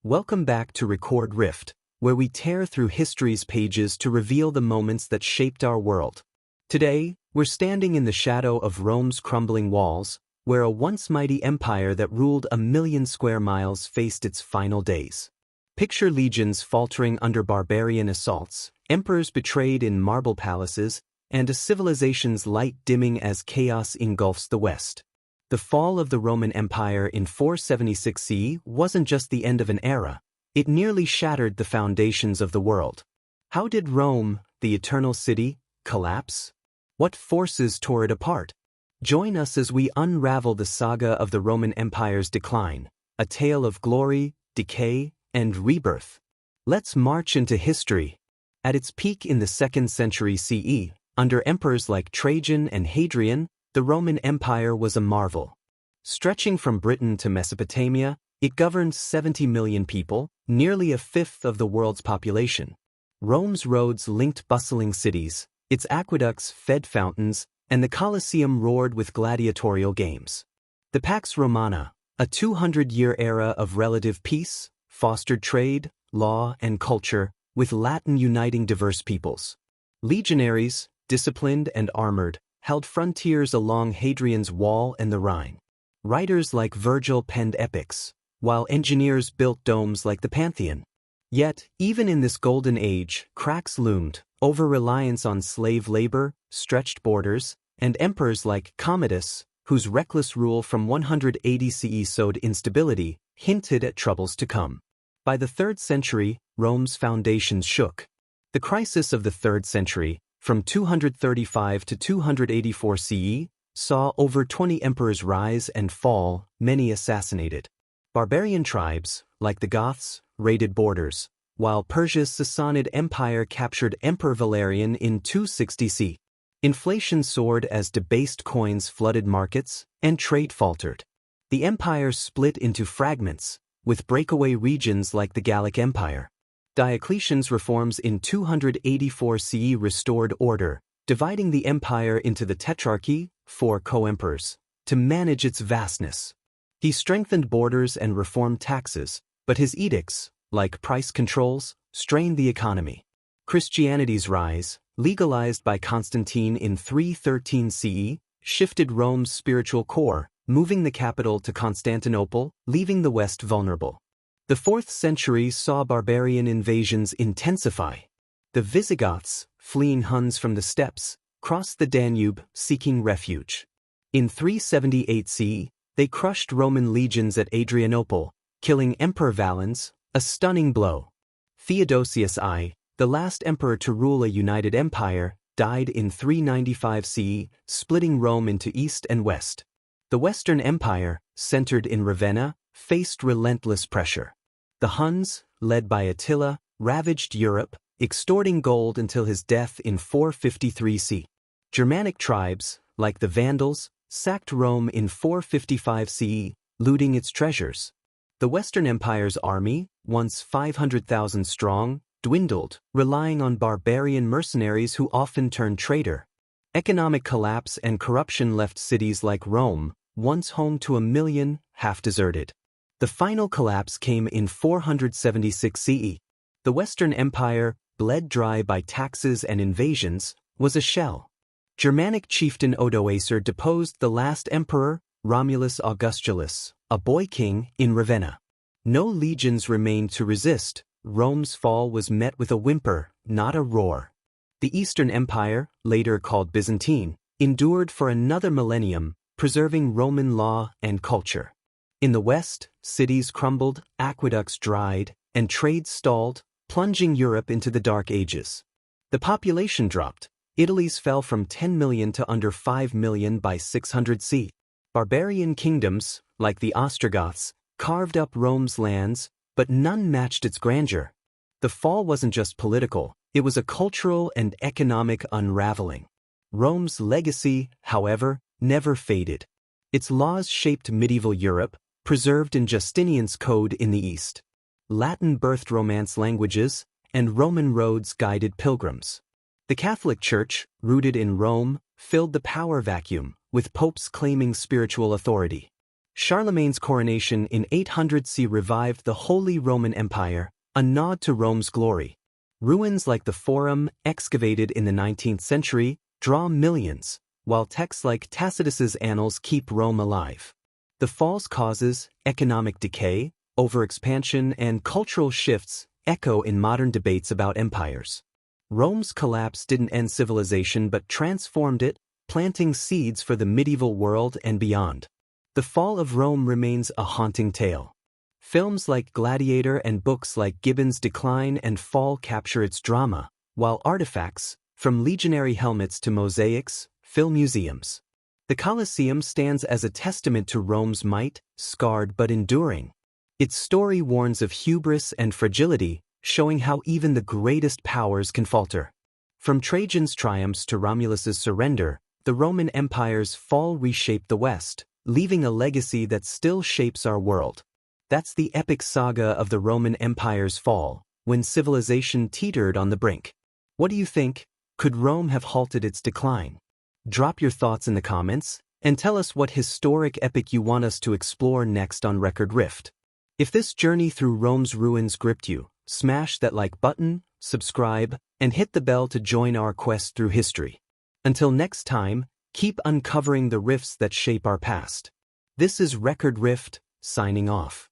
Welcome back to Record Rift, where we tear through history's pages to reveal the moments that shaped our world. Today, we're standing in the shadow of Rome's crumbling walls, where a once mighty empire that ruled 1,000,000 square miles faced its final days. Picture legions faltering under barbarian assaults, emperors betrayed in marble palaces, and a civilization's light dimming as chaos engulfs the West. The fall of the Roman Empire in 476 CE wasn't just the end of an era, it nearly shattered the foundations of the world. How did Rome, the eternal city, collapse? What forces tore it apart? Join us as we unravel the saga of the Roman Empire's decline, a tale of glory, decay, and rebirth. Let's march into history. At its peak in the 2nd century CE, under emperors like Trajan and Hadrian, the Roman Empire was a marvel. Stretching from Britain to Mesopotamia, it governed 70 million people, nearly a fifth of the world's population. Rome's roads linked bustling cities, its aqueducts fed fountains, and the Colosseum roared with gladiatorial games. The Pax Romana, a 200-year era of relative peace, fostered trade, law, and culture, with Latin uniting diverse peoples. Legionaries, disciplined and armored, held frontiers along Hadrian's Wall and the Rhine. Writers like Virgil penned epics, while engineers built domes like the Pantheon. Yet, even in this golden age, cracks loomed, over-reliance on slave labor, stretched borders, and emperors like Commodus, whose reckless rule from 180 CE sowed instability, hinted at troubles to come. By the 3rd century, Rome's foundations shook. The crisis of the 3rd century, from 235 to 284 CE, saw over 20 emperors rise and fall, many assassinated. Barbarian tribes, like the Goths, raided borders, while Persia's Sassanid Empire captured Emperor Valerian in 260 CE. Inflation soared as debased coins flooded markets, and trade faltered. The empire split into fragments, with breakaway regions like the Gallic Empire. Diocletian's reforms in 284 CE restored order, dividing the empire into the Tetrarchy, 4 co-emperors, to manage its vastness. He strengthened borders and reformed taxes, but his edicts, like price controls, strained the economy. Christianity's rise, legalized by Constantine in 313 CE, shifted Rome's spiritual core, moving the capital to Constantinople, leaving the West vulnerable. The 4th century saw barbarian invasions intensify. The Visigoths, fleeing Huns from the steppes, crossed the Danube seeking refuge. In 378 CE, they crushed Roman legions at Adrianople, killing Emperor Valens, a stunning blow. Theodosius I, the last emperor to rule a united empire, died in 395 CE, splitting Rome into East and West. The Western Empire, centered in Ravenna, faced relentless pressure. The Huns, led by Attila, ravaged Europe, extorting gold until his death in 453 CE. Germanic tribes, like the Vandals, sacked Rome in 455 CE, looting its treasures. The Western Empire's army, once 500,000 strong, dwindled, relying on barbarian mercenaries who often turned traitor. Economic collapse and corruption left cities like Rome, once home to 1 million, half-deserted. The final collapse came in 476 CE. The Western Empire, bled dry by taxes and invasions, was a shell. Germanic chieftain Odoacer deposed the last emperor, Romulus Augustulus, a boy king, in Ravenna. No legions remained to resist. Rome's fall was met with a whimper, not a roar. The Eastern Empire, later called Byzantine, endured for another millennium, preserving Roman law and culture. In the West, cities crumbled, aqueducts dried, and trade stalled, plunging Europe into the Dark Ages. The population dropped. Italy's fell from 10 million to under 5 million by 600 CE. Barbarian kingdoms, like the Ostrogoths, carved up Rome's lands, but none matched its grandeur. The fall wasn't just political, it was a cultural and economic unraveling. Rome's legacy, however, never faded. Its laws shaped medieval Europe, preserved in Justinian's code in the East. Latin birthed Romance languages, and Roman roads guided pilgrims. The Catholic Church, rooted in Rome, filled the power vacuum, with popes claiming spiritual authority. Charlemagne's coronation in 800 revived the Holy Roman Empire, a nod to Rome's glory. Ruins like the Forum, excavated in the 19th century, draw millions, while texts like Tacitus's Annals keep Rome alive. The fall's causes, economic decay, overexpansion, and cultural shifts echo in modern debates about empires. Rome's collapse didn't end civilization but transformed it, planting seeds for the medieval world and beyond. The fall of Rome remains a haunting tale. Films like Gladiator and books like Gibbon's Decline and Fall capture its drama, while artifacts, from legionary helmets to mosaics, fill museums. The Colosseum stands as a testament to Rome's might, scarred but enduring. Its story warns of hubris and fragility, showing how even the greatest powers can falter. From Trajan's triumphs to Romulus's surrender, the Roman Empire's fall reshaped the West, leaving a legacy that still shapes our world. That's the epic saga of the Roman Empire's fall, when civilization teetered on the brink. What do you think? Could Rome have halted its decline? Drop your thoughts in the comments, and tell us what historic epic you want us to explore next on Record Rift. If this journey through Rome's ruins gripped you, smash that like button, subscribe, and hit the bell to join our quest through history. Until next time, keep uncovering the rifts that shape our past. This is Record Rift, signing off.